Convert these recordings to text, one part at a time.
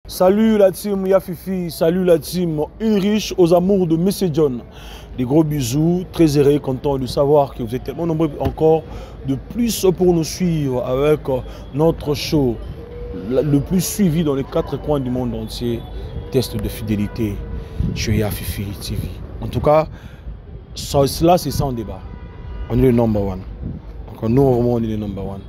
Salut la team Yafifi, salut la team Ulrich aux amours de Monsieur John. Des gros bisous, très heureux, content de savoir que vous êtes tellement nombreux encore de plus pour nous suivre avec notre show le plus suivi dans les 4 coins du monde entier, test de fidélité chez Yafifi TV. En tout cas, cela c'est sans débat. On est le number one. Donc nous vraiment on est le number one.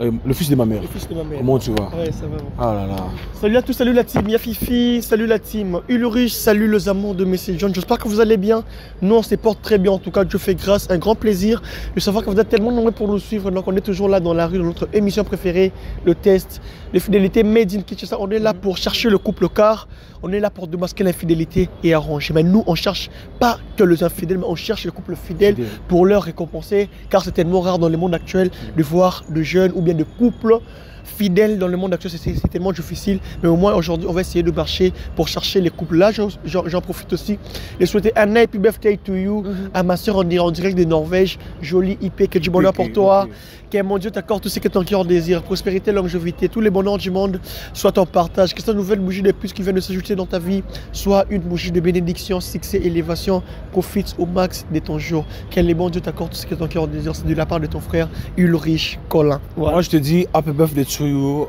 Le fils de ma mère. Le fils de ma mère. Comment tu vas? Ouais, ça va. Ah là là. Salut à tous, salut la team Yafifi, salut la team Ulrich, salut les amours de Monsieur John. J'espère que vous allez bien. Nous on se porte très bien. En tout cas, Dieu fait grâce. Un grand plaisir de savoir que vous êtes tellement nombreux pour nous suivre. Donc on est toujours là dans la rue, dans notre émission préférée, le test de fidélité Made in Kinshasa. On est là pour chercher le couple car. On est là pour démasquer l'infidélité et arranger. Mais nous, on cherche pas que les infidèles, mais on cherche les couples fidèles pour leur récompenser. Car c'est tellement rare dans le monde actuel de voir de jeunes ou bien de couples fidèles dans le monde actuel. C'est tellement difficile. Mais au moins, aujourd'hui, on va essayer de marcher pour chercher les couples. Là, j'en profite aussi de souhaiter un happy birthday to you à ma soeur en direct de Norvège. Jolie IP, que du bonheur pour toi. Que mon Dieu t'accorde tout ce que ton cœur désire. Prospérité, longévité, tous les bonheurs du monde soient en partage. Que cette nouvelle bougie de plus qui vient de s'ajouter dans ta vie soit une bougie de bénédiction, succès, élévation. Profite au max de ton jour. Que les bons Dieu t'accorde tout ce que ton cœur désire. C'est de la part de ton frère Ulrich Colin. Voilà. Moi, je te dis happy birthday to you.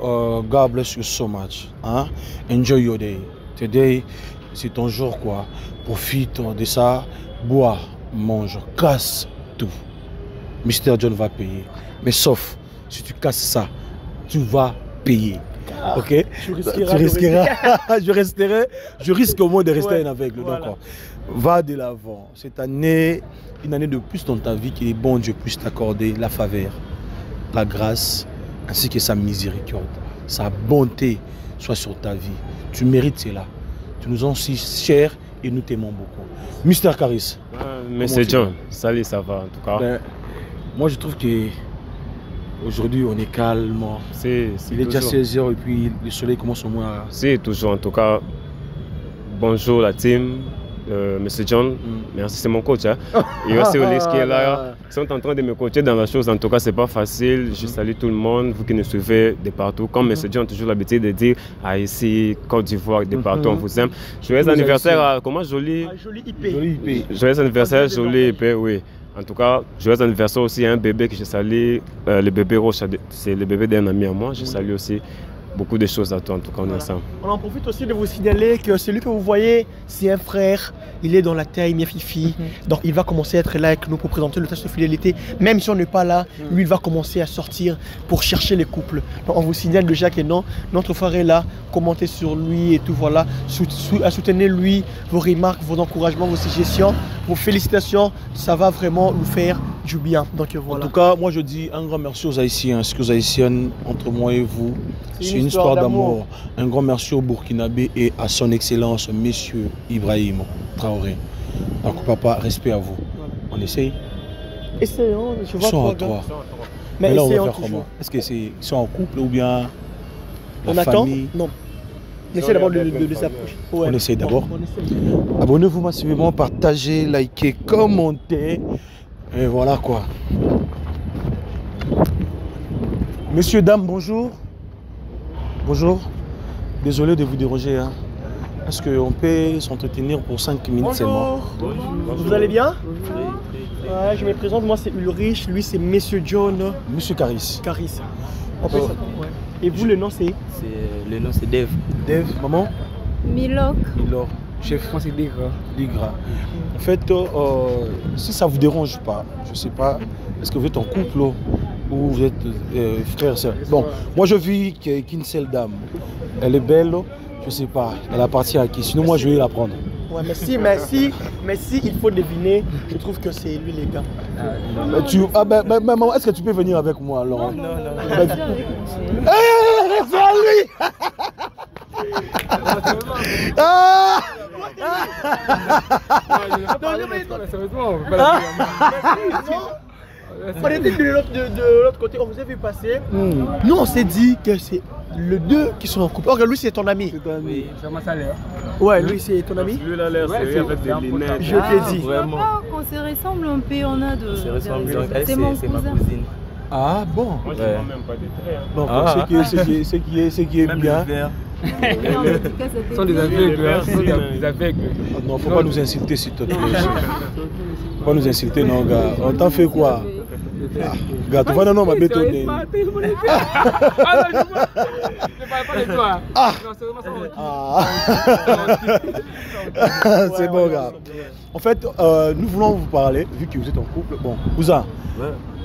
God bless you so much. Hein? Enjoy your day. Today, c'est ton jour, quoi. Profite de ça. Bois, mange, casse tout. Mr. John va payer. Mais sauf, si tu casses ça, tu vas payer. Ok? Tu risqueras. Je risque au moins de rester un aveugle. Voilà. Donc, va de l'avant. Cette année, une année de plus dans ta vie, que les bons Dieu puissent t'accorder la faveur, la grâce, ainsi que sa miséricorde, sa bonté soit sur ta vie. Tu mérites cela. Tu nous en si chers et nous t'aimons beaucoup. Mister Caris. Monsieur John, salut, ça va en tout cas. Ben, moi je trouve que aujourd'hui on est calme. Il est déjà 16h et puis le soleil commence au moins à... C'est toujours en tout cas. Bonjour la team. Monsieur John, merci, c'est mon coach. Hein. Et aussi Ulysse qui est là. Ils sont en train de me coacher dans la chose. En tout cas, c'est pas facile. Je salue tout le monde, vous qui nous suivez de partout. Comme Monsieur John a toujours l'habitude de dire à ici, Côte d'Ivoire, de partout, on vous aime. Joyeux anniversaire à comment Jolie IP. Joyeux anniversaire, Jolie IP, oui. En tout cas, joyeux anniversaire aussi à un bébé que je salue, le bébé Roche, c'est le bébé d'un ami à moi. Je salue aussi beaucoup de choses à toi, en tout cas, on est ensemble. On en profite aussi de vous signaler que celui que vous voyez, c'est un frère. Il est dans la taille Yafifi. Donc il va commencer à être là avec nous pour présenter le test de fidélité. Même si on n'est pas là, lui il va commencer à sortir pour chercher les couples. Donc on vous signale déjà que non, notre frère est là. Commentez sur lui et tout, voilà. Soutenez-lui, vos remarques, vos encouragements, vos suggestions, vos félicitations. Ça va vraiment nous faire du bien. Donc voilà. En tout cas, moi je dis un grand merci aux Haïtiens, aux Haïtiennes, entre moi et vous. C'est une histoire d'amour. Un grand merci au Burkinabé et à son excellence, Monsieur Ibrahim Traoré. Donc papa, respect à vous. Voilà. On essaye. Essayons, je vois toi. Mais là on va faire comment? Est-ce qu'ils sont en couple ou bien on attend? Non. On essaie d'abord de les approcher. Ouais. On essaie d'abord. Abonnez-vous massivement, partagez, likez, commentez. Et voilà quoi. Messieurs, dames, bonjour. Bonjour. Désolé de vous déranger. Hein. Est-ce qu'on peut s'entretenir pour 5 minutes seulement? Bonjour. Vous allez bien? Ouais, je me présente, moi c'est Ulrich, lui c'est Monsieur John. Monsieur Caris. Caris. Ouais. Et vous, le nom c'est? Le nom c'est Dave. Dave, maman? Milok. Milok. Chef. Moi c'est Digra. Digra. En fait, si ça vous dérange pas, je sais pas, est-ce que vous êtes en couple ou vous êtes frère, sœur? Bon, moi je vis qu'une seule dame. Elle est belle, je sais pas, elle appartient à qui? Sinon moi je vais la prendre. Ouais, mais si, il faut deviner, je trouve que c'est lui les gars. Maman, est-ce que tu peux venir avec moi alors? Non. C'est à lui. On était de l'autre côté, on vous a vu passer. Nous, on s'est dit que c'est les deux qui sont en couple. Or, lui, c'est ton ami. Oui, vraiment ça a l'air. Ouais, lui, c'est ton ami. Lui, il a l'air sérieux avec des lunettes. Je t'ai dit. Vraiment. Qu'on se ressemble un peu, on a de. C'est mon ma cousin. cousine. Ah bon. Moi, je ne vois même pas des traits. Hein. Donc, ce qui est Même bien. le verre. Ce sont des aveugles, hein, ce sont des aveugles. Non, faut pas nous insulter s'il te plaît. Faut pas nous insulter, non, gars. On t'en fait quoi? Gars, tu vois, non, ma béton. Ah non, je parle pas de toi. Non, c'est vraiment ça. C'est bon, gars. En fait, nous voulons vous parler, vu que vous êtes en couple. Bon, cousin,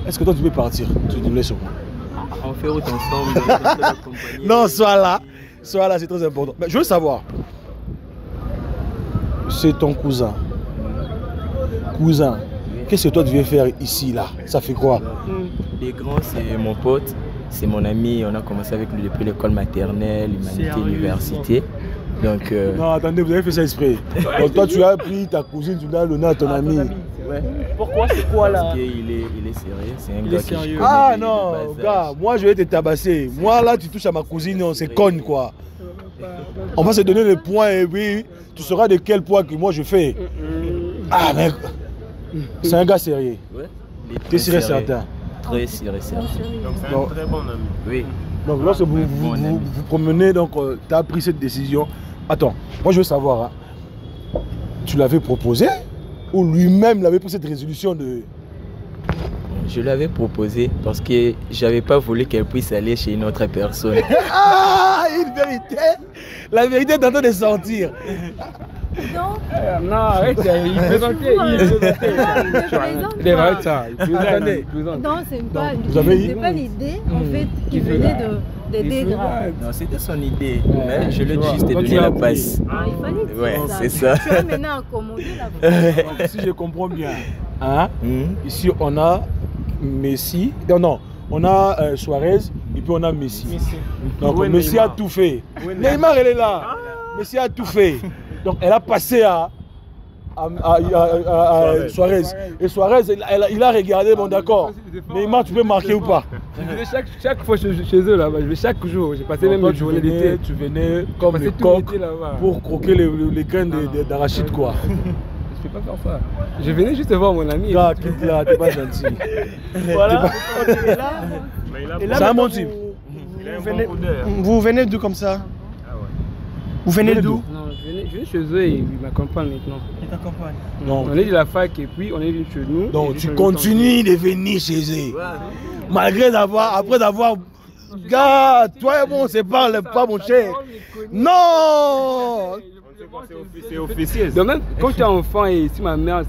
est-ce que toi tu peux partir? Tu nous laisses au moins. On fait route ensemble. Non, sois là, c'est très important. Mais je veux savoir, c'est ton cousin. Cousin, qu'est-ce que toi tu viens faire ici, là? Ça fait quoi? Les grands, c'est mon pote, c'est mon ami. On a commencé avec lui depuis l'école maternelle, humanité, université. Donc, Non, attendez, vous avez fait ça exprès. Donc toi tu as pris ta cousine, tu l'as donné à ton ami. ouais. Pourquoi? C'est quoi là? Parce qu'il est sérieux, c'est un gars qui je connais Ah de non, bas gars, âge. moi je vais te tabasser. Moi là, tu touches à ma cousine, on s'est conne quoi. On va se donner les points et puis tu sauras de quel poids que moi je fais. Ah mec, c'est un gars sérieux. Ouais. Il est T'es très sérieux sérieux. certain. Très sérieux, certain. Donc, c'est Non. un très bon ami. Oui. Donc lorsque vous Bon ami. vous promenez, donc tu as pris cette décision. Attends, moi je veux savoir, hein, tu l'avais proposé ou lui-même l'avait pris cette résolution de... Je l'avais proposé parce que j'avais pas voulu qu'elle puisse aller chez une autre personne. Ah, une vérité. La vérité est en train de sortir. Donc, Non, arrête, il plaisantait. Il est vrai ça. Attendez. non, c'est pas, vous avez c'est pas l'idée en fait qui venait d'aider grand. Non, c'était son idée. Mais je lui ai juste donné la passe. Ah, il fallait dire Ouais, ça. c'est ça. Tu as maintenant accommodé la Donc, si je comprends bien, hein, Mhm. ici on a Messi, non, on a Suarez et puis on a Messi. Donc Ouais, Messi Neymar. a tout fait. Neymar elle est là. Messi a tout fait. Donc elle a passé à Suarez. Et Suarez, il a regardé, bon d'accord. Neymar, tu peux marquer ou pas? Je venais chaque fois chez eux là-bas, je vais chaque jour. J'ai passé même Toi, une journée d'été. tu venais comme Passé le tout coq l'été là-bas. pour croquer les graines d'arachide quoi. Je peux pas faire ça. Je venais juste voir mon ami. Gars, quitte là, t'es pas gentil. Voilà. Et là, Mais il a et là, C'est un bon maintenant, type. Il a un Vous bon venez, coup d'œil. vous venez d'où comme ça? Vous venez d'où? Non, je venais chez eux et ils m'accompagnent maintenant. Je t'accompagne. Non. On est de la fac et puis on est venu chez nous. Donc Et tu je suis continues de venir chez eux. Malgré après d'avoir... Gars, toi et moi on se parle pas mon cher. Non. C'est officiel. Donc même quand j'étais enfant et si ma mère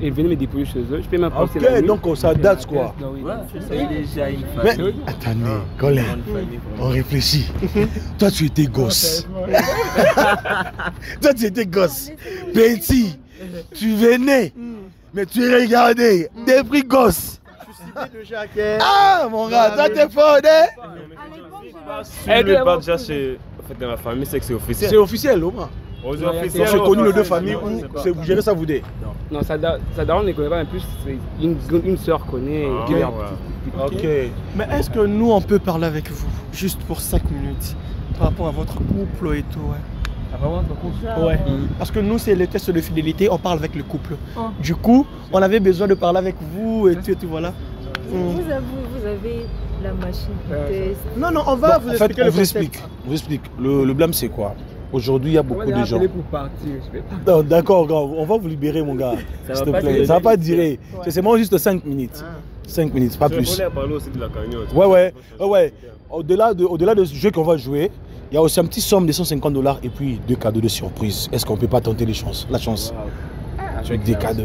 elle venait me déposer chez eux, je peux même passer la Ok, nuit. donc ça date quoi. Oui. C'est déjà une Mais famille. attendez, Colin, Grande famille, on réfléchit. Toi tu étais gosse. Toi tu étais gosse. Petit. Tu venais. Mais tu regardais. Des prix gosse. De Jacques. Ah mon gars, toi t'es fort, hein? À l'époque, je Si le pas déjà chez... En fait, dans la famille, c'est que c'est C'est officiel. officiel, au moins. Aux Non, officiels, Donc j'ai connu les deux c'est familles pas- où c'est pas- vous gérez ça vous deux. Non, sa daronne ne connaît pas, mais plus c'est une soeur connaît. Ah, qui est ouais. Ok. Mais est-ce que nous on peut parler avec vous juste pour 5 minutes par rapport à votre couple et tout? Ouais. Parce que nous c'est les tests de fidélité, on parle avec le couple. Oh. Du coup, on avait besoin de parler avec vous et tout, voilà. vous avez la machine de test. Non, non, on va Bon, vous en fait, expliquer on le vous concept. explique. On vous explique. Le blâme c'est quoi? Aujourd'hui il y a beaucoup de gens. pour partir. Je vais pas. Non, d'accord, gars, on va vous libérer, mon gars. Ça S'il va te pas plaît. durer. Ça va pas durer. C'est seulement juste 5 minutes. 5 minutes, pas Il plus. faut parler aussi de la cagnotte. Ouais. Au-delà de ce jeu qu'on va jouer, il y a aussi un petit somme de $150 et puis 2 cadeaux de surprise. Est-ce qu'on peut pas tenter la chance? Avec des cadeaux.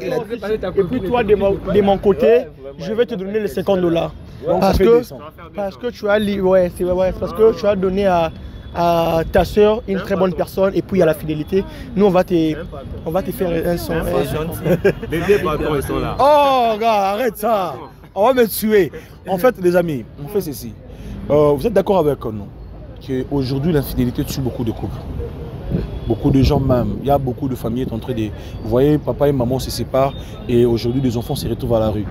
Et puis toi, de mon côté, je vais te donner les $50. Donc, ça Parce fait que, 200. parce que tu as parce que tu as donné à ta soeur une très bonne personne et puis à la fidélité. Nous on va te faire un son. C'est gentil. Les deux patrons, ils sont là. Oh, gars, arrête ça. On va me tuer. En fait, les amis, on fait ceci. Vous êtes d'accord avec nous qu'aujourd'hui, l'infidélité tue beaucoup de couples? Beaucoup de gens même, il y a beaucoup de familles qui sont en train de... Vous voyez, papa et maman se séparent et aujourd'hui, les enfants se retrouvent à la rue.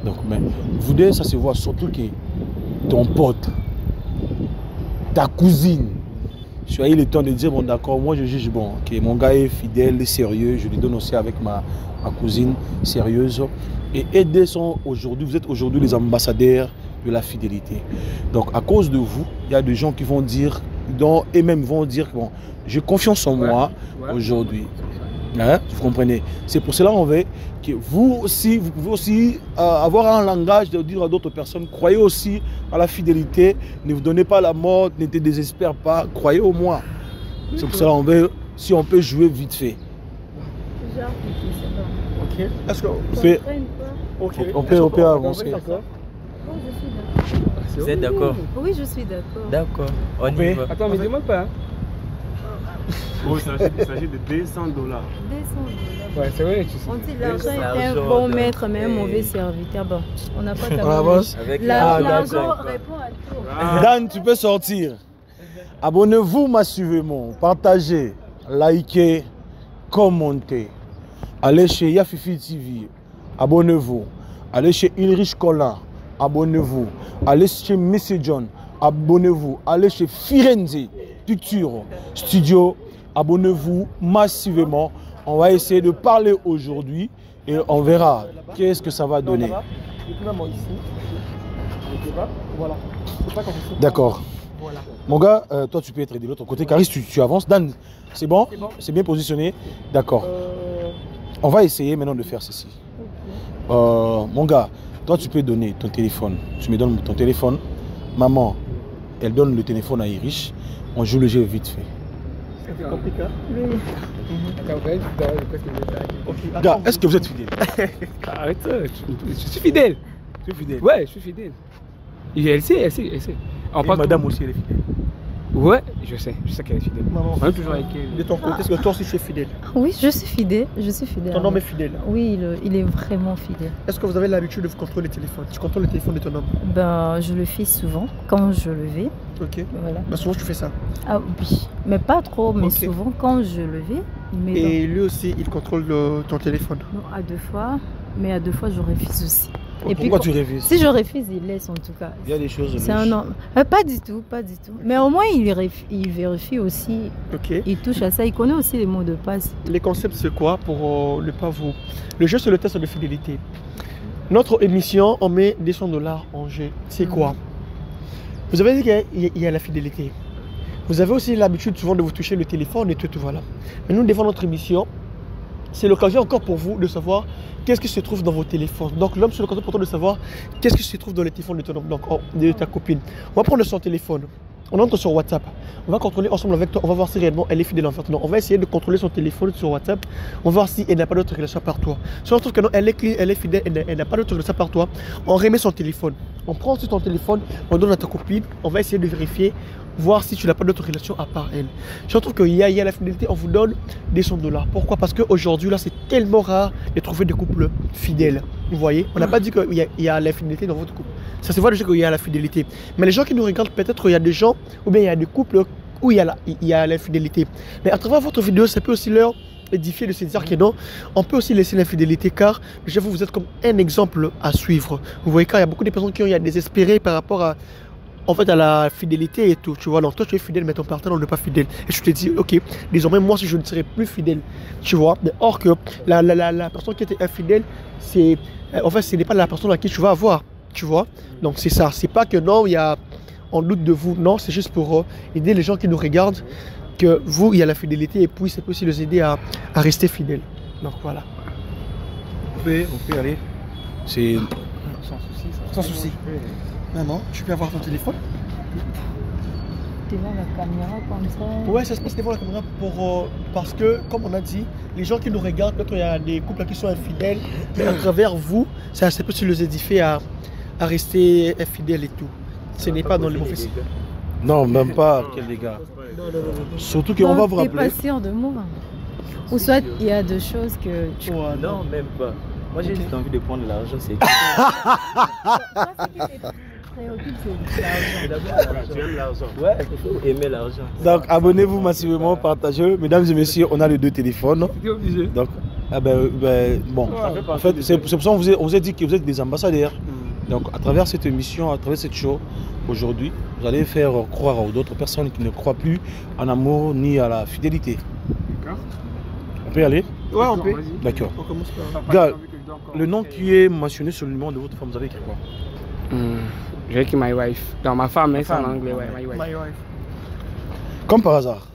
Donc, mais vous deux, ça se voit surtout que ton pote, ta cousine, tu as eu le temps de dire, bon d'accord, moi je juge, bon, que mon gars est fidèle, est sérieux, je lui donne aussi avec ma cousine sérieuse. Et aider sont aujourd'hui, vous êtes aujourd'hui les ambassadeurs de la fidélité. Donc à cause de vous, il y a des gens qui vont dire, et même vont dire, bon, j'ai confiance en moi aujourd'hui. Hein, vous comprenez? C'est pour cela qu'on veut que vous aussi, vous pouvez aussi avoir un langage de dire à d'autres personnes, croyez aussi à la fidélité, ne vous donnez pas la mort, ne te désespère pas, croyez au moins. C'est pour cela qu'on veut, si on peut jouer vite fait. Ok. Est-ce que on peut avancer. Vous êtes d'accord? Oui, je suis d'accord. D'accord. On y va. Attends, mais demande pas. Oh, il s'agit de 200 $. 200 $. Ouais, c'est vrai. On dit l'argent est un l'argent bon de- maître, mais un mauvais serviteur. Bon, on n'a pas On ta avance. Avec L'argent répond à tout. Dan, tu peux sortir. Abonnez-vous massivement, partagez, likez, commentez. Allez chez Yafifi TV, abonnez-vous. Allez chez Ulrich Colin, abonnez-vous. Allez chez Mr. John, abonnez-vous. Allez chez Firenze Picture Studio, abonnez-vous massivement. On va essayer de parler aujourd'hui et on verra qu'est-ce que ça va donner. Voilà. D'accord. Voilà. Mon gars, toi tu peux être de l'autre côté. Caris, tu avances. Dan, c'est bon? C'est bien positionné? D'accord. On va essayer maintenant de faire ceci. Mon gars, toi tu peux donner ton téléphone. Tu me donnes ton téléphone. Maman, elle donne le téléphone à Irish. On joue le jeu vite fait. C'est compliqué. Attends, ouais, qu'est-ce que je vais faire? Gars, est-ce que vous êtes fidèle? Arrête ça, je suis fidèle. Tu es fidèle? Ouais, je suis fidèle. Et elle sait. Et madame aussi, elle est fidèle. Ouais, je sais qu'elle est fidèle. Maman, On est toujours avec elle. de ton côté, est-ce que toi aussi tu es fidèle? Oui, je suis fidèle. Je suis fidèle. Ton homme est fidèle. Oui, il est vraiment fidèle. Est-ce que vous avez l'habitude de vous contrôler le téléphone? Tu contrôles le téléphone de ton homme? Ben, je le fais souvent quand je le vais. Ok. Voilà. Bah, souvent tu fais ça. Ah oui, mais pas trop, mais Ok. souvent quand je le vais, il met Et lui aussi, il contrôle ton téléphone. non, à 2 fois, mais à 2 fois je refuse aussi. Et puis Pourquoi tu refuses? si je refuse, il laisse en tout cas. Il y a des choses. C'est un homme. Pas du tout, pas du tout. Mais au moins il vérifie aussi, Ok. il touche à ça, il connaît aussi les mots de passe. Les concepts, c'est quoi pour ne pas vous... Le jeu, c'est le test de fidélité. Notre émission, on met des $100 en jeu. C'est quoi? Vous avez dit qu'il y a la fidélité. Vous avez aussi l'habitude souvent de vous toucher le téléphone et tout, voilà. Mais nous, devant notre émission, c'est l'occasion encore pour vous de savoir qu'est-ce qui se trouve dans vos téléphones. Donc l'homme, c'est l'occasion pour toi de savoir qu'est-ce qui se trouve dans le téléphone de ton homme, donc de ta copine. On va prendre son téléphone. On entre sur WhatsApp. On va contrôler ensemble avec toi. On va voir si réellement elle est fidèle en fait. Non, on va essayer de contrôler son téléphone sur WhatsApp. On va voir si elle n'a pas d'autre relation par toi. Si on trouve que non, elle est fidèle, elle n'a pas d'autre relation par toi, on remet son téléphone. On prend aussi ton téléphone, on donne à ta copine. On va essayer de vérifier, voir si tu n'as pas d'autre relation à part elle. Si on trouve qu'il y a la fidélité, on vous donne des $100. Pourquoi? Parce qu'aujourd'hui, là, c'est tellement rare de trouver des couples fidèles. Vous voyez? On n'a pas dit qu'il y a la fidélité dans votre couple. Ça se voit déjà qu'il y a la fidélité. Mais les gens qui nous regardent, peut-être il y a des gens, ou bien il y a des couples où il y a l'infidélité. Mais à travers votre vidéo, ça peut aussi leur édifier de se dire que non, on peut aussi laisser l'infidélité, car déjà vous êtes comme un exemple à suivre. Vous voyez, car il y a beaucoup de personnes qui ont désespéré par rapport à la fidélité et tout, tu vois. Donc toi tu es fidèle, mais ton partenaire n'est pas fidèle. Et je te dis, ok, désormais moi si je ne serai plus fidèle, tu vois. Mais or que la personne qui était infidèle, c'est en fait ce n'est pas la personne à qui tu vas avoir, tu vois. Donc c'est ça, c'est pas que non, il y a on doute de vous, non, c'est juste pour aider les gens qui nous regardent, que vous, il y a la fidélité et puis ça peut aussi les aider à rester fidèles. Donc voilà. On peut aller. C'est Sans souci, ça. Sans souci. Maman, tu peux avoir ton téléphone? Devant la caméra comme ça. Ouais, ça se passe devant la caméra parce que, comme on a dit, les gens qui nous regardent, peut-être il y a des couples qui sont infidèles, mais à travers vous, ça peut aussi les édifier à rester infidèles et tout. Ce n'est pas dans les mauvais signes. non, même pas, quel dégâts. Surtout qu'on va vous T'es rappeler. pas sûr de moi. Ou soit il y a deux choses que tu... Ouais, Non, même pas. Moi, j'ai juste envie de prendre l'argent, c'est tout. préoccupe, c'est l'argent. Tu aimes l'argent. Ouais, il faut aimer l'argent. Donc abonnez-vous massivement, partagez. Mesdames et messieurs, on a les deux téléphones. T'es obligé. Donc, bon, en fait, c'est pour ça qu'on vous a dit que vous êtes des ambassadeurs. Donc à travers cette émission, à travers cette show, aujourd'hui, vous allez faire croire aux d'autres personnes qui ne croient plus en amour ni à la fidélité. D'accord. On peut y aller? Ouais, on peut. D'accord. On commence par. Gars, le nom qui est mentionné sur le numéro de votre femme, vous avez écrit quoi? J'ai écrit my wife. Dans ma femme, mais c'est en anglais, ouais, my wife. My wife. Comme par hasard,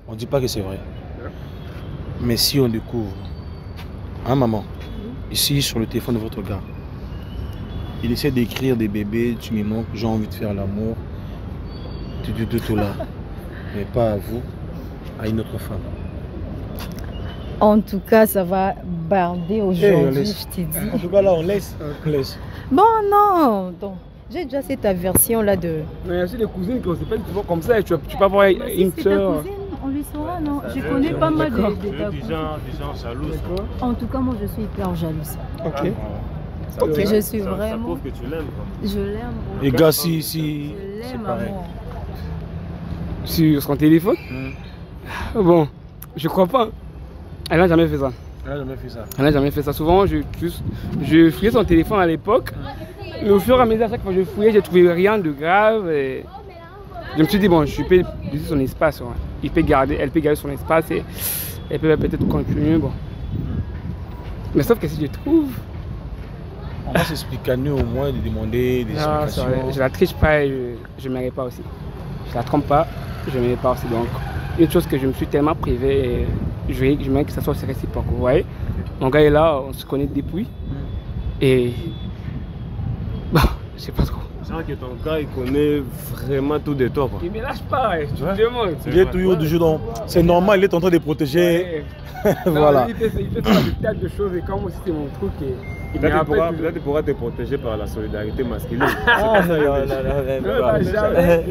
on ne dit pas que c'est vrai. Mais si on découvre, hein maman, ici sur le téléphone de votre gars, il essaie d'écrire des bébés, tu me manques, j'ai envie de faire l'amour, tu dis tout là, mais pas à vous, à une autre femme. En tout cas, ça va barder on aujourd'hui, laisse. je t'ai dit. En tout cas là, on laisse. On laisse. Bon, non, donc, j'ai déjà cette aversion-là de... Mais il y a aussi des cousines qui ne s'appellent souvent comme ça et tu peux avoir Bah, si une c'est ta soeur. cousine, on lui saura, non? Je connais pas mal de ta cousine. Des gens jaloux. En tout cas, moi, je suis hyper jalouse. Ok. Je suis Ça vraiment... prouve que tu l'aimes. Je l'aime. Les gars, si, Je c'est l'aime, pareil. amour. Sur son téléphone. Bon, je crois pas. Elle n'a jamais fait ça. Elle n'a jamais fait ça. Elle n'a jamais fait ça. Souvent, je fouillais son téléphone à l'époque. Mais au fur et à mesure, à chaque fois que je fouillais, je ne trouvais rien de grave. Et je me suis dit, bon, je peux utiliser son espace. Ouais. Elle peut garder son espace et elle peut peut-être continuer. Bon. Mais sauf que si je trouve. On va s'expliquer à nous au moins de demander des Non, explications. je la triche pas et je ne m'arrête pas aussi. Je la trompe pas, je ne m'arrête pas aussi. Donc, une chose que je me suis tellement privé, et je mets que ça soit réciproque. Vous voyez, mon gars est là, on se connaît depuis. Et. Bon, je sais pas trop. Genre que ton gars, il connaît vraiment tout de toi. Quoi. Il me lâche pas, tu te demandes. Il est toujours du jeu dans. C'est normal, il est en train de protéger. Voilà. Il fait des tas de choses et comme aussi c'est mon truc. Peut-être qu'il pourra te protéger par la solidarité masculine. Ah non, Jamais.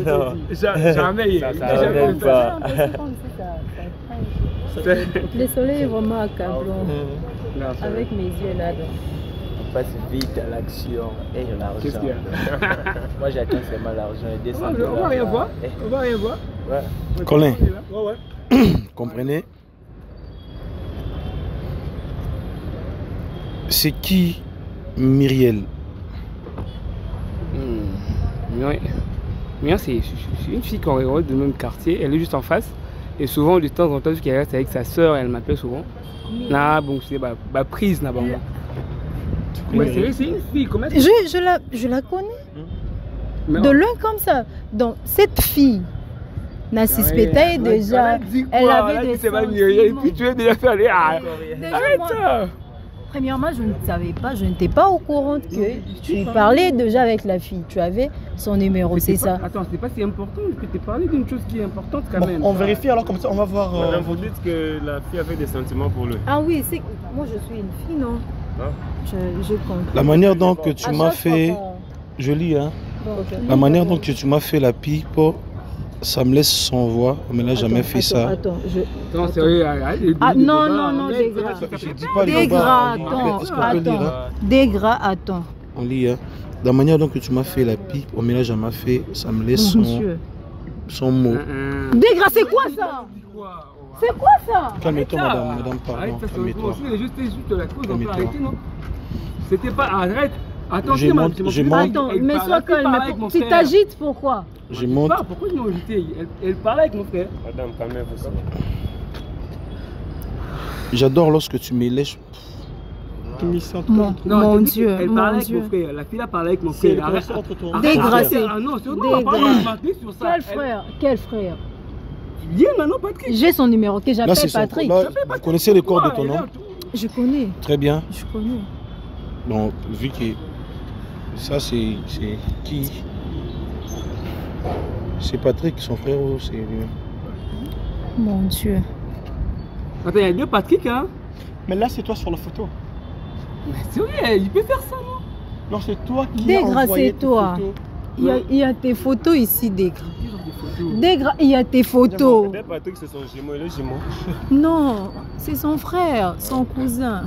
Ça même pas. Le soleil est vraiment accablant. Avec mes yeux là. On passe vite à l'action et Qu'est-ce qu'il y l'argent. a? Moi j'attends seulement l'argent et descendre. On va rien voir. On va rien voir. Ouais. Colin, Ouais. comprenez? C'est qui Myriel? Myriel, c'est une fille qu'on regarde du même quartier. Elle est juste en face. Et souvent, de temps en temps, vu qu'elle reste avec sa soeur, elle m'appelle souvent. Nah, bon, c'est ma prise là-bas. Mais c'est une fille, comment ça? Je la connais. De loin comme ça. Donc, cette fille, Nassis Pétaï, déjà, elle avait des sentiments. Et puis tu es déjà fait aller. Arrête ça! Premièrement, je ne savais pas, je n'étais pas au courant que tu parlais déjà avec la fille. Tu avais son numéro, c'est ça. Attends, c'est pas si important. Je peux te parler d'une chose qui est importante quand Bon, même. on vérifie alors comme ça, on va voir. Madame, vous dites que la fille avait des sentiments pour lui. Ah oui, c'est moi je suis une fille, non? Je compte. La manière dont que tu À m'as chaque fait, fois je lis, hein. qu'on- La manière dont que tu m'as fait la pipe, ça me laisse sans voix. On ne l'a jamais fait ça. Attends, Non, sérieux, arrête. Ah non, des gras. Je dis pas les Des gars. gras, Est-ce qu'on peut lire, hein? Des gras, attends. On lit, hein. La manière dont que tu m'as fait la pipe, on me l'a jamais fait. Ça me laisse Monsieur. son mot. Des gras, c'est quoi ça? C'est quoi ça? Calme-toi, madame, pardon. Arrête, ça Calme-toi. c'est juste la cause, on peut Calme-toi. arrêter, non? C'était pas. Arrête! Attends, Je monte. Attends, mais sois calme. Tu t'agites pourquoi? Je monte. Pourquoi ils m'ont invité? Elle parlait avec mon frère. Madame, calmez-vous. J'adore lorsque tu me lèches. Mon Dieu, Elle mon parlait avec Dieu. mon frère. La fille a parlé avec mon C'est frère. le procès entre toi. Dégracé. Ah non, c'est Des on va pas gars. remarquer sur ça. Quel frère? Quel frère? Viens maintenant, Patrick. J'ai son numéro que Là, j'appelle c'est son. Patrick. Là, vous connaissez le corps de ton homme? Je connais, Très bien. je connais. Donc, vu que ça, c'est qui? C'est Patrick, son frère ou c'est. Mon Dieu. Attends, il y a deux Patrick, hein? Mais là, c'est toi sur la photo. Mais sérieux, il peut faire ça, non? Non, c'est toi qui Des as gras, envoyé c'est tes toi. photos. Il y a tes photos ici, Dégra. Dégra, il y a tes photos. Peut-être Patrick, c'est son jumeau, il est jumeau. Non, c'est son frère, son cousin.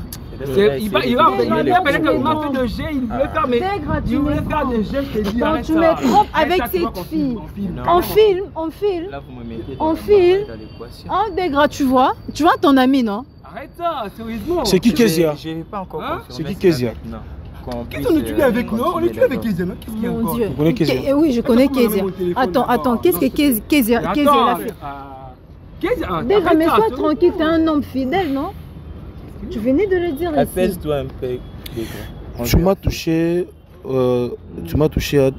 Il va peut-être qu'il m'a fait de jet, il voulait faire, mais il voulait faire des jets, je te dis, arrête ça. Tu me trompes avec cette fille. On filme. Là, vous me mettez On dans filme. l'équation. En Dégra, tu vois ton ami, non? Arrête ça, sérieusement. C'est qui Kezia? Je n'ai pas encore confirmé. C'est qui Kezia? Qu'est-ce qu'on est avec nous? On est tué avec Kezia, non? Qu'est-ce qu'il y a Mon encore? Dieu. Vous connaissez Kezia? Oui, je connais Kezia. Attends, qu'est-ce que Kezia a fait? Kezia, Dégra, mais sois tranquille, t'es un homme fidèle, non? Tu venais de le dire ici. Apaise-toi un peu. Tu m'as touché. Tu m'as touché à.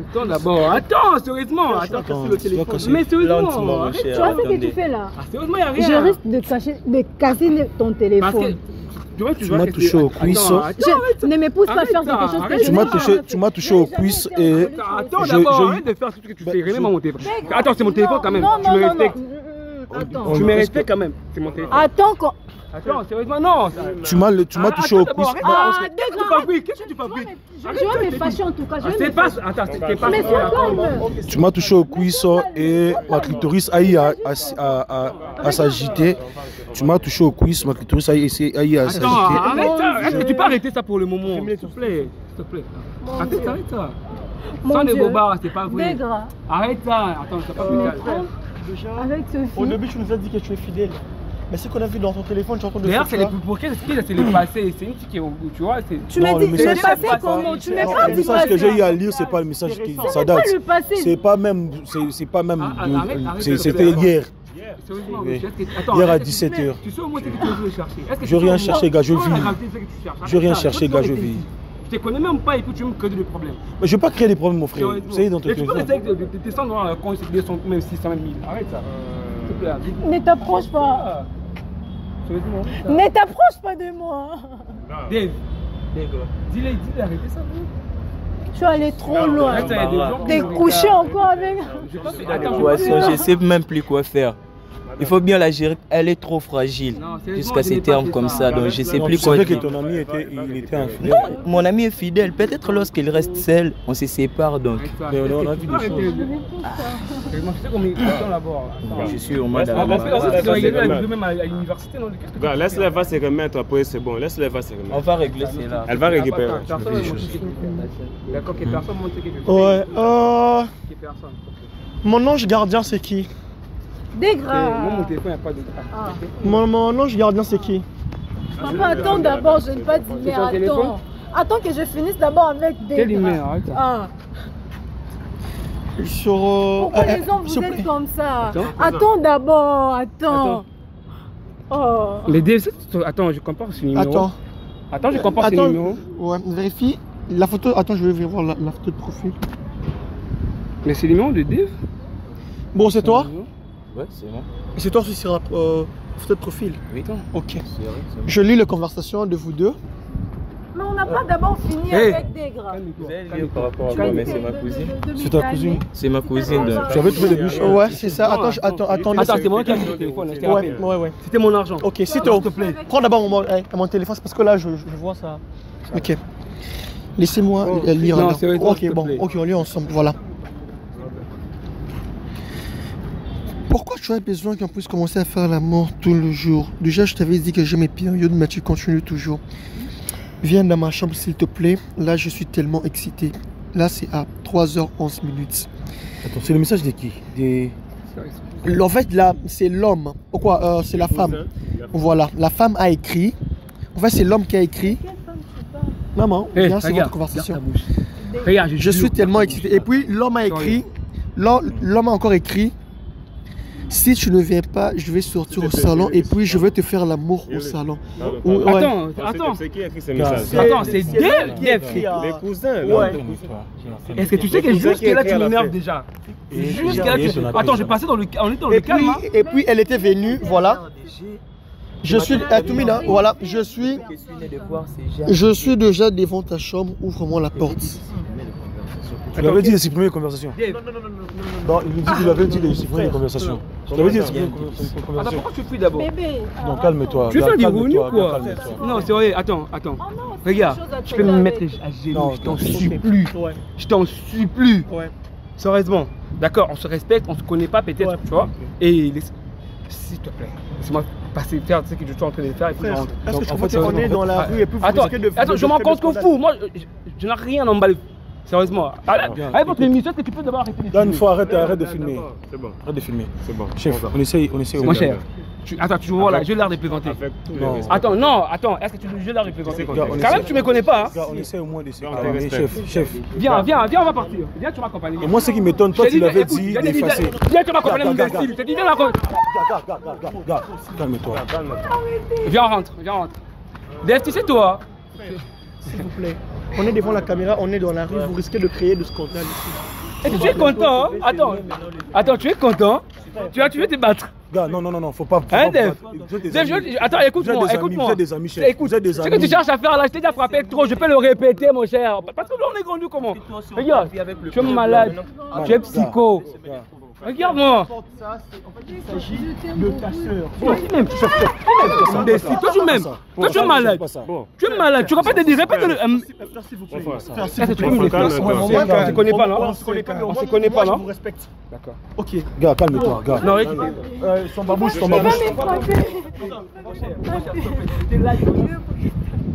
Attends d'abord, attends, sérieusement. Attends, casser le téléphone. Mais sérieusement, arrête. Tu vois ce que tu fais là? Sérieusement, il n'y a rien. Je risque de casser ton téléphone. Tu m'as touché au cuisse. Ne me pousse pas à faire quelque chose que Tu m'as touché au cuisse et. Attends d'abord, arrête de faire tout ce que tu fais. Remets-moi mon téléphone. Attends, c'est mon téléphone quand même. Tu me respectes. Tu me respectes quand même. C'est mon téléphone. Attends, sérieusement, non. Tu m'as touché au cuisse. Qu'est-ce que tu fabriques? Je vais me fâcher en tout cas. C'est pas. Attends, c'est pas. Mais c'est calme. Tu m'as touché au cuisse et ma clitoris a eu à s'agiter. Tu m'as touché au cuisse, ma clitoris a eu à s'agiter. Attends, arrête ça. Est-ce que tu peux arrêter ça pour le moment? S'il te plaît. Arrête ça. Sans les bobards, c'est pas vrai. Dégra. Arrête ça. Attends, c'est pas plus calme. Avec ce Au fils. début, tu nous as dit que tu es fidèle. Mais ce qu'on a vu dans ton téléphone, tu entends de D'ailleurs, ça. pour quel c'est le passé? C'est une fille qui est, tu vois, c'est... Tu m'as dit, c'est passé comment? Tu m'as pas Le dit message que passé. j'ai eu à lire, c'est pas le message qui ça C'est date. pas le passé. C'est pas même. C'était hier. Sérieusement, Oui. attends, Hier à est-ce que 17h. Tu sais au moins ce que tu veux chercher? Je veux rien chercher, gars, je vis. Je veux rien chercher, chercher, gars, je vis. Je te connais même pas et puis tu veux me créer des problèmes. Mais je veux pas créer des problèmes, mon frère. Vous savez, dans ton Et tu peux téléphone. rester avec tes 100 dollars quand ils sont même 600 000. Arrête ça. S'il te plaît. Ne t'approche pas. Sérieusement. Ne t'approche pas de moi. Dave. Dis-le, arrêtez ça. Tu es allé trop loin. Arrête ça, il y a des gens qui T'es me couché regardent. encore avec. Je sais même plus quoi faire. Il faut bien la gérer. Elle est trop fragile Non, sérieusement, jusqu'à je n'ai ces pas termes fait comme ça. ça. Donc je sais Non, plus tu quoi savais que dire. ton ami était infidèle. Non, mon ami est fidèle. Peut-être lorsqu'il reste seul, on se sépare donc. Mais on a vu des choses. Sérieusement, tu sais combien ils sont là-bas. Je suis au moins Parce dans que tu dois même à l'université, non? Qu'est-ce que tu Gars, laisse-les va se remettre, après c'est bon. Laisse-les va se On remettre. va régler cela. Elle va récupérer. Personne ne montre quelque chose. D'accord, que personne montre quelque chose. Ouais. Que personne. Mon ange gardien, c'est qui? Dégra. Moi, mon téléphone, il n'y a pas de. Ah. Mon ange gardien, c'est qui? Papa, attends d'abord, je ne pas dire, mais C'est ton téléphone? attends. Attends que je finisse d'abord avec Dégra. Quelle humeur, arrête ça. Ah. Sur. Pourquoi les gens vous êtes comme ça? Attends d'abord, attends. Oh. Mais Dave, attends, je compare ce numéro. Attends, je compare ce numéro. Ouais, vérifie. La photo. Attends, je vais voir la photo de profil. Mais c'est le numéro de Dave? Bon, c'est toi? Ouais, c'est moi. C'est toi aussi sur la photo de profil? Oui, Ok. c'est vrai, c'est moi. Je lis les conversations de vous deux. Mais on n'a pas d'abord fini Hey. avec Dégra. Vous allez dire par rapport à quoi, mais c'est ma cousine. C'est ta cousine. C'est ma cousine. donc. Tu avais trouvé des bûches. Ouais, c'est ça. Attends. Attends, c'est moi qui ai mis le téléphone, je te rappelle. Ouais. C'était mon argent. Ok, s'il te plaît. Prends d'abord mon téléphone, c'est parce que là, je vois ça. Ok. Laissez-moi lire. Non, alors. sérieusement, s'il Ok, te bon. plaît. Ok, on lit ensemble. Voilà. Pourquoi tu as besoin qu'on puisse commencer à faire l'amour tout le jour? Déjà, je t'avais dit que j'ai mes périodes, mais tu continues toujours. Viens dans ma chambre, s'il te plaît. Là, je suis tellement excité. Là, c'est à 3h11 minutes. Attends, c'est le message de qui? En fait, là, c'est l'homme. Pourquoi c'est la femme. Voilà, la femme a écrit. En fait, c'est l'homme qui a écrit. Maman, viens, c'est votre conversation. Regarde, Je suis tellement excité. Et puis, l'homme a écrit. L'homme a encore écrit. Si tu ne viens pas, je vais sortir au salon et puis je vais te faire l'amour au salon. Ouais. Attends. C'est qui a écrit ces messages? Attends, c'est Dave qui a écrit. Les cousins. Ouais. Est-ce que tu sais que jusque là tu m'énerves déjà? Jusque là tu... Attends, j'ai passé dans le... On est dans le calme, hein? Et puis elle était venue, voilà. Je suis à Toumina, voilà. Je suis déjà devant ta chambre. Ouvre-moi la porte. Tu l'avais dit de supprimer les conversations. Non, il nous dit qu'il avait dit de supprimer les conversations. Tu l'avais dit de supprimer les Attends, conversations. pourquoi tu fuis d'abord? Bébé. Non, calme-toi. Tu veux faire des Calme-toi, revenus quoi? calme-toi. Non, c'est vrai, attends. Oh non, Regarde, c'est je peux me mettre à genoux, Non, je t'en non, supplie. Ouais. Je t'en supplie. Ouais. Sérieusement, d'accord, on se respecte, on se connaît pas peut-être, tu vois. Et s'il te plaît, laisse-moi passer, faire ce que je suis en train de faire et puis je rentre. Est-ce que tu comprends qu'on est dans la rue et puis vous risquez de... Attends, je m'en compte qu'on fout. Moi, je n'ai rien emballé. Sérieusement. Avec votre émission, est-ce que tu peux d'abord arrêter de filmer? Une fois, arrête de filmer. C'est bon. Arrête de filmer. C'est bon. Chef, on essaye. Mon cher. Attends, tu vois là, je vais la représenter. Attends, non, attends, est-ce que tu veux la représenter? Quand même, tu me connais pas. On essaie au moins d'essayer. Chef. Viens, on va partir. Viens, tu m'accompagnes. Et moi, ce qui m'étonne, toi, tu l'avais dit d'effacer. Viens, tu m'accompagnes mon style. Je te dis, viens, Gars, calme-toi. Viens, on rentre. Dave, tu sais toi? S'il vous plaît, on est devant la caméra, on est dans la rue, vous risquez de créer de scandale ici. Est-ce que tu es content? Attends, tu es content? Tu veux te battre? Gars, non, faut pas. Hein, Dave? Attends, écoute-moi. Vous êtes des amis, chef. Écoute, ce que tu cherches à faire là, je t'ai déjà frappé trop, je peux le répéter, mon cher. Parce que là, on est grandi comment? Regarde, tu es malade, tu es psycho. Regarde-moi. Il s'agit de ta soeur. Toi, tu m'aimes. Toi, tu es malade. Tu es malade. Tu répètes des dire, répète-le. S'il vous plaît. On se connaît pas, non? On se connaît pas, non? Je vous respecte. D'accord. Ok. Gars, calme-toi, gars. Non, Son babouche.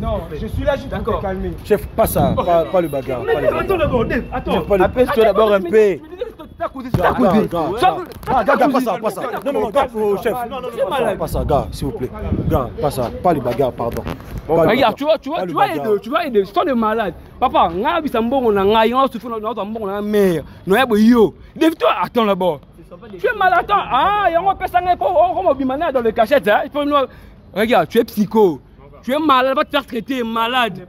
non, je suis là juste pour te calmer. Chef, pas ça, pas le bagarre. Attends d'abord, Dave, attends. Apaise-toi d'abord un peu. Gars, pas ça. Non, gars, chef. Pas ça, gars, s'il vous plaît. Gars, pas ça, pas les bagarres, pardon. Regarde, tu vois aider, c'est de malade. Papa, nga bisa mbongo na nga, nga souffre na mbongo na mère. No ya boyo. Lève-toi, attends d'abord. Tu es malade, attends. Ah, il y a un peu ça comme bimana dans le cachette, hein. Regarde, tu es psycho. Tu es malade, va te faire traiter malade.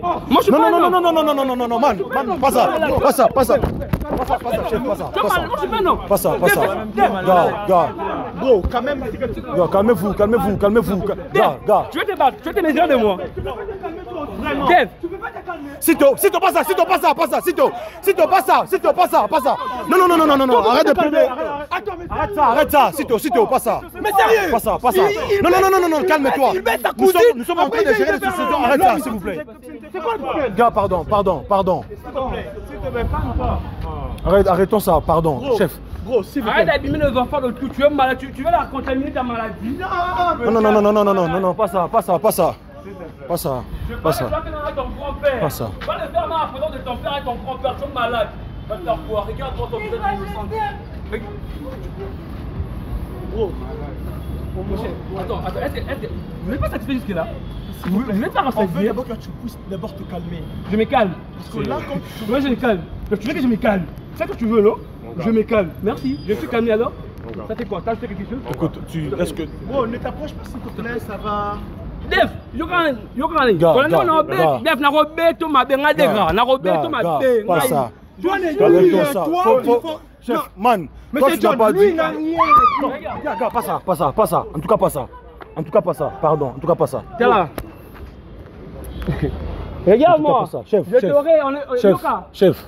Moi je suis pas non, man, pas ça, chef, pas ça. Gars. Bro, quand même. Calmez-vous. Gars. Tu veux te battre, tu veux te mesurer de moi. Dave. Sito, pas ça. Non, arrête de plaider. Arrête ça, Sito, pas ça. Mais sérieux? Pas ça. Non, calme-toi. Nous sommes en train de gérer la situation, arrête ça, s'il vous plaît. C'est quoi le problème? Gars, pardon. Arrêtons ça, pardon, chef. Gros, s'il vous plaît. Arrête d'abîmer nos enfants de tout, tu es malade, tu veux la contaminer ta maladie. Non, pas ça. Pas ça. Pas ça. Va le faire avec ton grand-père. Pas ça. Va le faire à la présence de ton père et ton grand-père, tu es malade. Va te faire quoi? Regarde-moi ton visage innocent. Gros. Attends, est-ce que vous n'êtes pas satisfait jusque-là? Vous n'êtes pas On veut satisfait? d'abord que tu puisses d'abord te calmer. Je me calme. Parce que là, quand tu... Moi je me calme. Tu veux que je me calme? C'est ça que tu veux, non? Je me calme. Merci. Je suis calmé alors? Ça fait quoi? T'as acheté quelque chose? Écoute, est-ce que... Bro, ne t'approche pas s'il te plaît, ça va... Def, pas ça. Toi, lui, toi, Chef, man, mais toi c'est tu n'as John, pas lui, dit... il n'a rien. Gars, pas ça. En tout cas, pas ça. Pardon, en tout cas, pas ça. T'es là. Regarde-moi. Chef. Chef. Chef,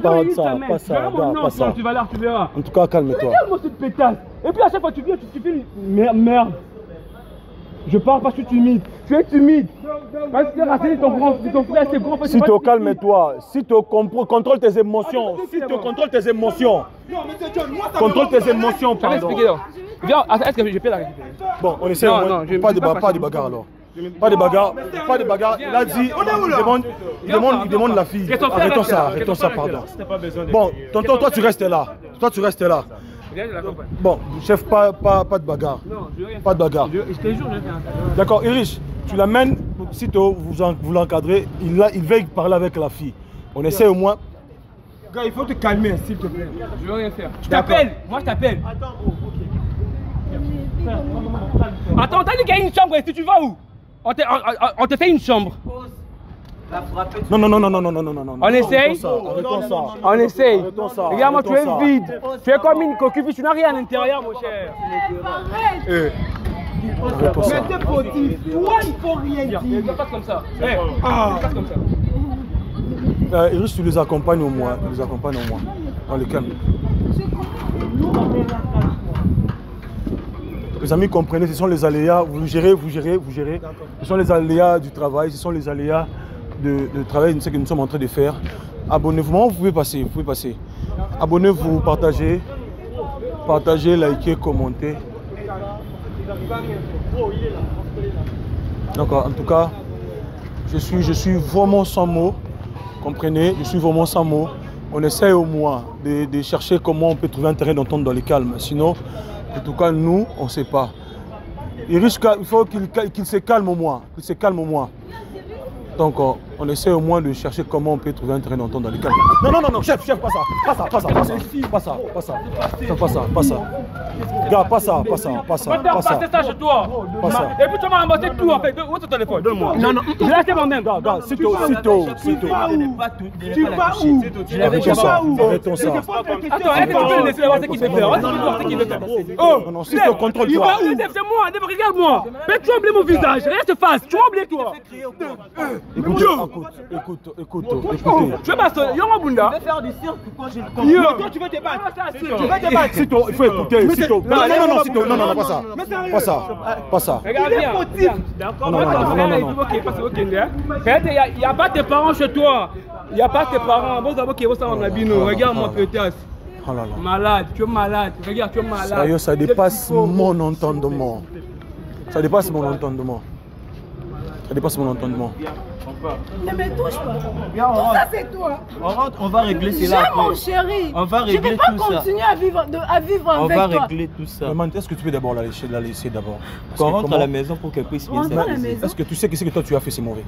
parle ça, pas ça, pas ça. Tu verras. En tout cas, calme-toi. Regarde-moi cette pétasse. Et puis à chaque fois que tu viens, tu fais une merde. Je parle parce que tu es timide. Tu es timide. Parce que tu es raciste, ton frère, c'est grand. Sito, calme-toi. Sito, contrôle tes émotions. Contrôle tes émotions, pardon. Viens, est-ce que je peux la récupérer? Bon, on essaie. Pas de bagarre alors. Pas de bagarre. Il a dit, il demande la fille. Arrêtons ça, pardon. Bon, tonton, toi tu restes là. Bon, chef, pas de bagarre. Non, je veux rien. Pas de bagarre. Je te jure, je vais faire un... D'accord, Irish, tu l'amènes, sitôt vous l'encadrez, il veille parler avec la fille. On essaie au moins. Gars, il faut te calmer, s'il te plaît. Je veux rien faire. Je t'appelle, moi je t'appelle. Attends, ok. Attends, t'as dit qu'il y a une chambre, si tu vas où? On te fait une chambre. Non. On essaye? Arrêtons ça. On essaye. Arrêtons ça. Regarde-moi, tu Arrêtons es ça. vide. Tu es comme une coquille, tu n'as rien à l'intérieur, mon cher. Arrêtons ça. Mais t'es fautif. Toi, il faut rien dire. Ne passe comme ça. Passe comme ça. Irish, tu les accompagnes au moins. On les calme. Les amis, comprenez, ce sont les aléas. Vous gérez. Ce sont les aléas du travail, ce sont les aléas de travail, ce que nous sommes en train de faire. Abonnez-vous, vous pouvez passer, Abonnez-vous, partagez, likez, commentez. Donc en tout cas, je suis vraiment sans mots, comprenez, je suis vraiment sans mots. On essaie au moins de chercher comment on peut trouver un terrain d'entente dans les calmes. Sinon, en tout cas, nous, on ne sait pas. Il faut qu'il se calme au moins. Donc, on essaie au moins de chercher comment on peut trouver un terrain d'entente dans les calmes. Non, chef, pas ça. Pas ça. Gars, pas ça. Passer ça chez toi. Et puis tu m'as remboursé tout en fait. Où est ton téléphone? Donne-moi. Non, je l'ai acheté moi-même. Gars, Sito. Tu vas où? Arrêtons ça. Attends, est-ce que tu peux le laisser voir ce qu'il veut faire? Oh, non, Sito, contrôle-toi. C'est moi, regarde-moi. Fais trembler mon visage. Reste face. Tremble toi. Écoute. Tu veux pas ça? Yongo Bunda. Je vais faire du cirque quand je le Toi, tu veux te Sito, battre. Sito, il faut écouter. Sito. Non, Sito, non, pas ça. Regarde bien. D'accord. Ok. Il n'y a pas tes parents chez toi. Il n'y a pas tes parents. Bon, d'abord qui vont s'en abîmer. Regarde-moi peut-être. Malade, tu es malade. Regarde, tu es malade. Sérieux, ça dépasse mon entendement. Ça dépasse mon entendement. Ne me touche pas. Tout ça, c'est toi. On rentre, on va régler cela. Mon chéri. On va régler tout ça. Je ne vais pas continuer à vivre avec toi. On va régler tout ça. Maman, est-ce que tu peux d'abord la laisser d'abord? Qu'on rentre à la maison pour qu'elle puisse bien s'amuser. Est-ce que tu sais que ce que toi tu as fait c'est mauvais?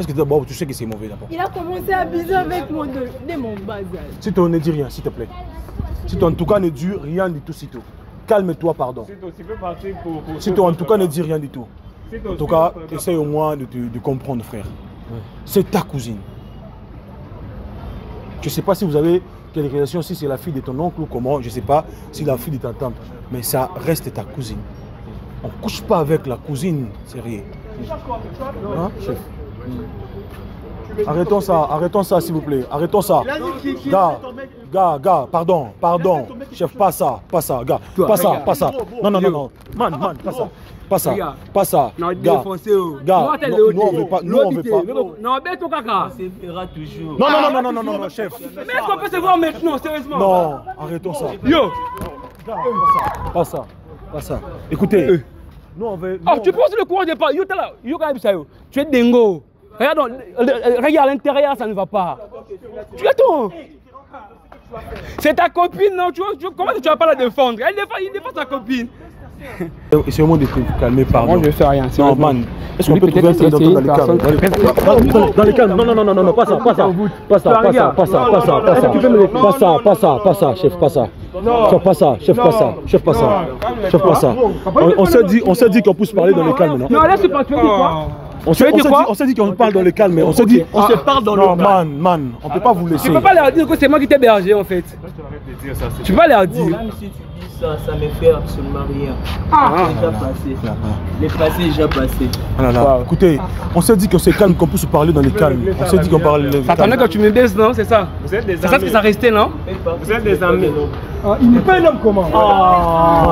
Est-ce que d'abord tu sais que c'est mauvais d'abord? Il a commencé à abuser avec moi de mon bas âge. Sito, ne dis rien, s'il te plaît. Sito, en tout cas, ne dis rien du tout, Sito. Calme-toi, pardon. Sito, en tout cas, ne dis rien du tout. En tout cas, essaye au moins de comprendre, frère. C'est ta cousine. Je ne sais pas si vous avez quelle relation, si c'est la fille de ton oncle ou comment, je ne sais pas si la fille de ta tante, mais ça reste ta cousine. On ne couche pas avec la cousine, sérieux. Hein, chef? Arrêtons ça s'il vous plaît, arrêtons ça. Gars, pardon, chef, pas ça, gars, pas ça. Non, man, pas ça. Non, gars, nous on veut pas. Non, bête ton caca. Ça se fera toujours. Non, chef. Mais est-ce qu'on peut se voir maintenant, sérieusement? Non, arrêtons ça. Yo, Pas ça. Écoutez, nous on veut. oh, tu penses le courant n'est pas. Tu es dingo. Regarde à l'intérieur, ça ne va pas. Tu attends. C'est ta copine, non? Comment tu vas pas la défendre? Il défend sa copine. C'est au moment de te calmer, pardon. Moi, je fais rien. Non, man. Est-ce qu'on peut trouver un truc dans les calmes? Dans les calmes. Non, pas ça. Chef, pas ça. On s'est dit qu'on puisse parler dans les calmes, non? Non, là, c'est pas tu veux dire quoi? On s'est dit qu'on parle dans les calmes, mais on se parle dans le calme. Non, man, on peut pas vous laisser. Tu peux pas leur dire que c'est moi qui t'ai hébergé, en fait. Tu peux pas leur dire. Même si tu dis ça, ça ne fait absolument rien. C'est déjà passé. Le passé est déjà passé. Écoutez, on s'est dit que c'est calme, qu'on peut se parler dans les calmes. On s'est dit qu'on parle dans les calmes. Attendez quand tu me baisses, non? C'est ça? C'est ça ce que ça restait, non? Vous êtes des amis. Il n'est pas un homme comment?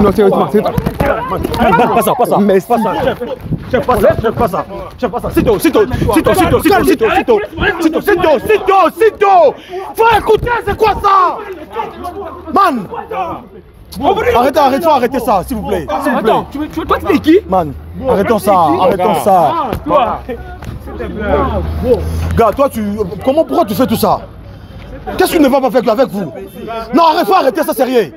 Non, sérieusement, c'est pas. Pas ça. Mais pas ça. Chef, pas ça. Sito. Faut écouter, c'est quoi ça? Man! Arrêtez ça, s'il vous plaît. Attends, toi tu es qui? Man, arrêtons ça. Toi. Gars, toi, pourquoi tu fais tout ça? Qu'est-ce que tu ne vas pas faire avec vous? Non, faut arrêter ça, sérieux.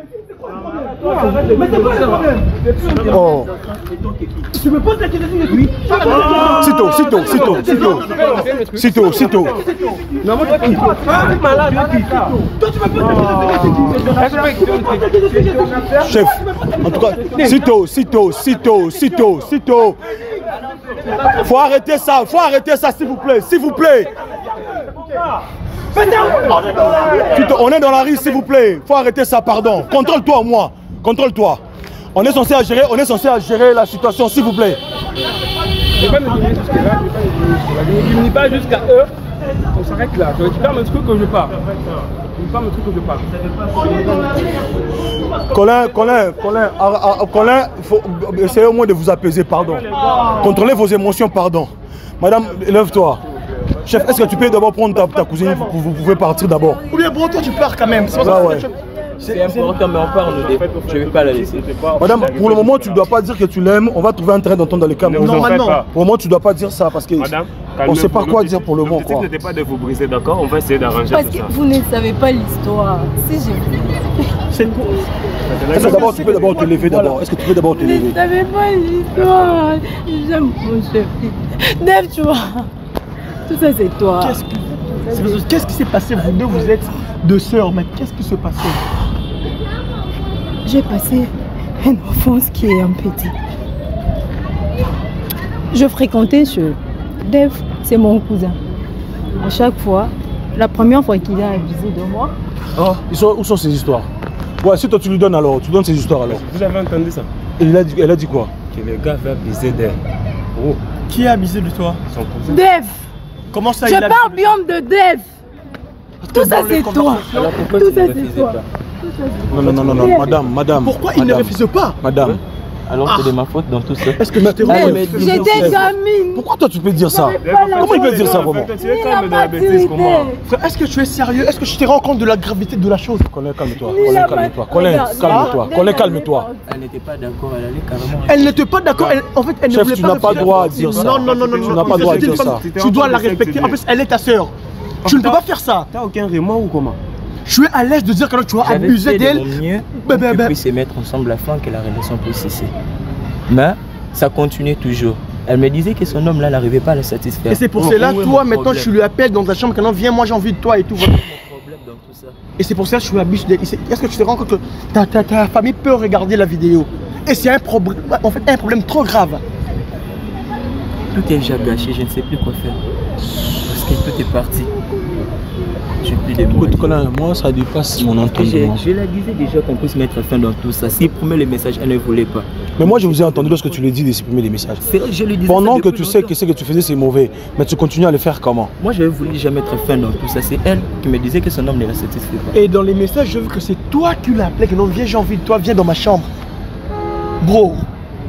Oh. Tu me poses la question de lui. Sito. Non, moi tu es malade. Toi tu me poses la question de Chef, en tout cas, Sito. Faut arrêter ça, s'il vous plaît. On est dans la rue, s'il vous plaît. Faut arrêter ça, pardon. Contrôle-toi, moi. On est censé gérer la situation, s'il vous plaît. Ne pas me diminuer jusque-là. Ne diminue pas jusqu'à eux. On s'arrête là. Je récupère mon truc que je pars. Colin, essayez au moins de vous apaiser, pardon. Contrôlez vos émotions, pardon. Madame, lève-toi. Chef, est-ce que tu peux d'abord prendre ta cousine, vous pouvez partir d'abord? Ou bien bon, toi tu pars quand même. C'est important, mais on parle de... Je ne vais pas la laisser. Madame, pour le moment, tu ne dois pas dire que tu l'aimes. On va trouver un train d'entendre dans les caméras. Non, maintenant. Pour le moment, tu ne dois pas dire ça parce que on ne sait pas quoi dire pour le moment. L'objectif n'était pas de vous briser, d'accord? On va essayer d'arranger Parce tout que ça. vous ne savez pas l'histoire. Si je... C'est quoi? Est-ce que d'abord tu peux d'abord te lever d'abord? Est-ce que tu peux d'abord te Vous ne lever? savez pas l'histoire. J'aime mon chef. Dave, tu vois. Tout ça, c'est toi. Qu'est-ce qui s'est passé? Vous deux, vous êtes deux sœurs, mais qu'est-ce qui se passait? J'ai passé une enfance qui est un petit. Je fréquentais chez Dave, c'est mon cousin. À chaque fois, la première fois qu'il a abusé de moi. Oh, où sont ces histoires? Ouais, si toi tu lui donnes alors, tu donnes ces histoires alors. Vous avez entendu ça? Elle a dit quoi? Que le gars va abuser d'elle. Oh, Qui a abusé de toi? son cousin. Dave! Comment ça Je il a parle bien de Dave! Tout ça c'est toi! Alors pourquoi Tout tu ça ne c'est refusais toi! pas? Non, madame. Pourquoi il ne refuse pas? Madame. Alors c'est de ma faute dans tout ça. Est-ce que j'étais J'étais gamine! Pourquoi toi tu peux dire ça? Pas la Comment il peut dire ça vraiment? Tu es calme dans la bêtise, comment? Frère, est-ce que tu es sérieux? Est-ce que tu te rends compte de la gravité de la chose? Colin, calme-toi. Colin, calme-toi. Elle n'était pas d'accord, elle allait carrément... Elle n'était pas d'accord, en fait elle ne Chef, voulait tu pas n'as pas refuser. droit à dire ça. Non, Tu n'as pas droit à dire ça. Tu dois la respecter, en plus elle est ta sœur. Tu ne peux pas faire ça. T'as aucun remords ou comment? Tu es à l'aise de dire que tu as J'avais abusé fait de d'elle. mon mieux pour qu'ils puissent se mettre ensemble afin que la relation puisse cesser. Mais ça continuait toujours. Elle me disait que son homme là n'arrivait pas à la satisfaire. Et c'est pour cela, toi maintenant tu lui appelles dans ta chambre, maintenant viens, moi j'ai envie de toi et tout. Mon problème dans tout ça. Et c'est pour ça que je suis abusé d'elle. Est-ce que tu te rends compte que ta famille peut regarder la vidéo? Et c'est un problème, en fait un problème trop grave. Tout est déjà gâché, je ne sais plus quoi faire. Parce que tout est parti. Je plus des mots. Écoute, Colin, moi ça dépasse mon entendement. Je la disais déjà qu'on puisse mettre fin dans tout ça. S'il promet le message, elle ne voulait pas. Mais moi je vous ai entendu lorsque tu lui dis de supprimer les messages. C'est vrai que je lui disais Pendant ça que depuis tu sais longtemps. que ce que tu faisais c'est mauvais, mais tu continues à le faire comment? Moi j'avais voulu déjà mettre fin dans tout ça. C'est elle qui me disait que son homme ne la satisfait pas. Et dans les messages, je veux que c'est toi qui l'appelais, que non, viens, j'ai envie de toi, viens dans ma chambre. Bro,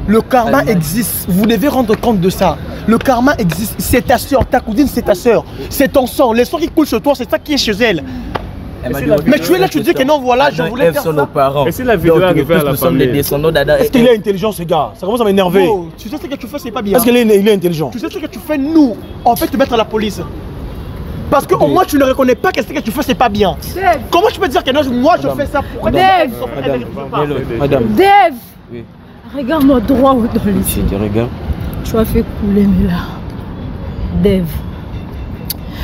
le karma existe, vous devez rendre compte de ça. Le karma existe, c'est ta soeur, ta cousine c'est ta soeur, c'est ton sang, les sang qui coulent sur toi, c'est ça qui est chez elle. Mais tu es là, tu dis que non, voilà, je voulais faire sont nos ça. parents. Et si la vidéo arrivait à la nous sommes les famille? descendants d'Adam. Est-ce qu'il est intelligent ce gars? Ça commence à m'énerver. Bro, tu sais ce que tu fais, c'est pas bien. Est-ce qu'il est intelligent? Tu sais ce que tu fais, nous, on fait te mettre à la police. Parce qu'au moins tu ne reconnais pas que ce que tu fais c'est pas bien. Dave! Comment tu peux dire que non, moi je fais ça pour Dave! Madame. Dave! Oui. Regarde-moi droit dans les yeux. Si tu regardes. Tu as fait couler mes larmes. Dave.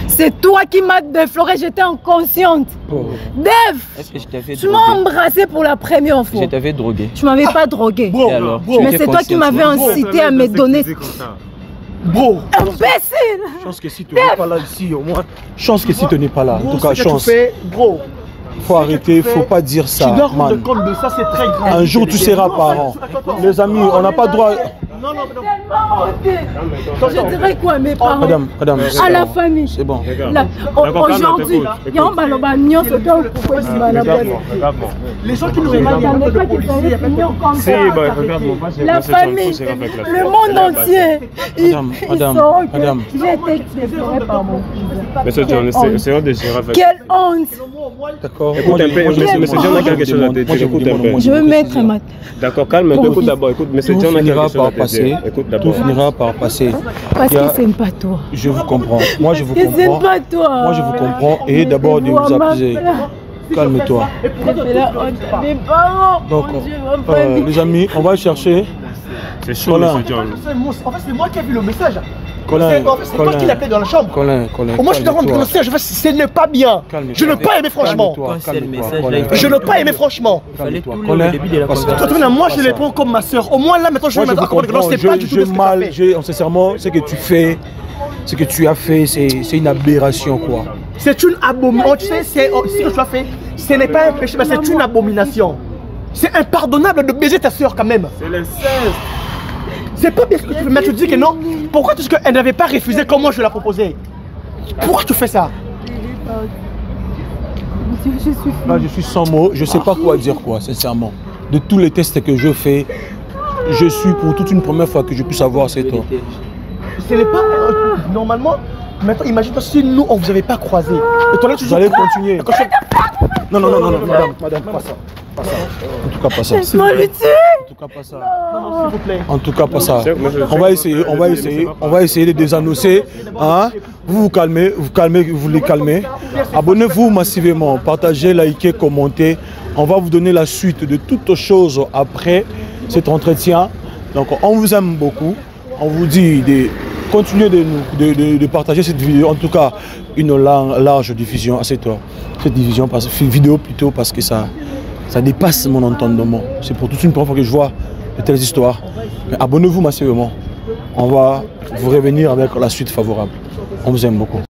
C'est toi qui m'as défloré, j'étais inconsciente. Dave! Est-ce que je t'avais Tu m'as embrassé pour la première fois. Je t'avais drogué. Tu m'avais pas drogué. Bro, Et alors, bro, Mais c'est toi qui m'avais incité à me donner. bro. Imbécile! Chance que si tu n'es pas là ici, au moins. Chance que si tu n'es pas là. En tout cas, ce que tu chance. fais, bro. Faut arrêter, faut pas dire Tu ça, dois rendre man. compte de ça, c'est très grave. Un jour tu seras parent. Les amis, on n'a pas droit. Non, non, non. Je dirais quoi à mes parents? Madame, À la famille. c'est bon. Là, aujourd'hui, il y a un ballon bagnon, c'est toi pourquoi il m'a la Regarde-moi. Les gens qui nous regardent, il y a pas de policiers, il y a pas de Si, bah, regarde-moi. La famille, le monde entier, Madame. J'ai été déflorée par mon cousin. Monsieur John, essayons de gérer avec. Quelle honte! D'accord. Écoute un peu, monsieur John a quelque chose à te dire. Écoute un peu. Je veux mettre ma... D'accord, calme-toi. Écoute d'abord. Écoute, monsieur Tout John a finira quelque chose par à te passer. dire. Écoute Tout d'abord. finira par passer. Parce Il y a- que c'est pas toi. Je vous comprends. Moi, je vous Que c'est comprends. pas toi. Moi, je vous comprends. Et d'abord de vous appuyer. Calme-toi. J'ai fait la honte à mes parents. Donc, Mon Dieu, ma famille. les amis, on va chercher. C'est chaud, Colin. monsieur John. En fait, c'est moi qui ai vu le message. Colin, En fait, c'est toi qui l'appelais dans la chambre. Colin. Au moins, je te rends calme-toi. compte, ce n'est pas bien. Calme-toi. Je n'ai pas aimé, franchement. Calme-toi, Quand c'est le calme-toi, message, Colin. là, il Je n'ai pas aimé, franchement. Il fallait tout Colin, le début de la parce que- conversation. Moi, je les prends comme ma soeur. Au moins, là, maintenant, je Moi, vais je mettre vous à comprendre que non, comprends. c'est pas du tout de ce que tu as fait. Sincèrement, ce que tu fais, ce que tu as fait, c'est une aberration, quoi. C'est une abomination. Tu sais, ce que tu as fait, ce n'est pas un péché, mais c'est une abomination. C'est impardonnable de baiser ta soeur quand même. C'est l'inceste. C'est pas bien ce que tu fais, mais tu dis que non. Pourquoi est-ce qu'elle n'avait pas refusé comme moi je l'ai proposé? Pourquoi tu fais ça? Je suis Là, je suis sans mots, je sais pas quoi dire, quoi, sincèrement. De tous les tests que je fais, je suis pour toute une première fois que je puisse avoir, c'est toi. Ce n'est pas. Normalement, Maintenant, imagine-toi si nous, on vous avait pas croisé. Et toi là, tu Vous allez continuer. Non, non, non, non, non, madame, pas ça. Pas ça. En tout cas, pas ça. Laisse-moi le tuer. En tout cas, pas ça. Non, s'il vous plaît. En tout cas, pas ça. On va essayer de désannoncer. Hein? Vous calmez, vous les calmez. Abonnez-vous massivement, partagez, likez, commentez. On va vous donner la suite de toutes choses après cet entretien. Donc, on vous aime beaucoup. On vous dit de continuer de partager cette vidéo. En tout cas, une large diffusion à cette vidéo plutôt, parce que ça dépasse mon entendement. C'est pour toute une première fois que je vois de telles histoires. Mais abonnez-vous massivement. On va vous revenir avec la suite favorable. On vous aime beaucoup.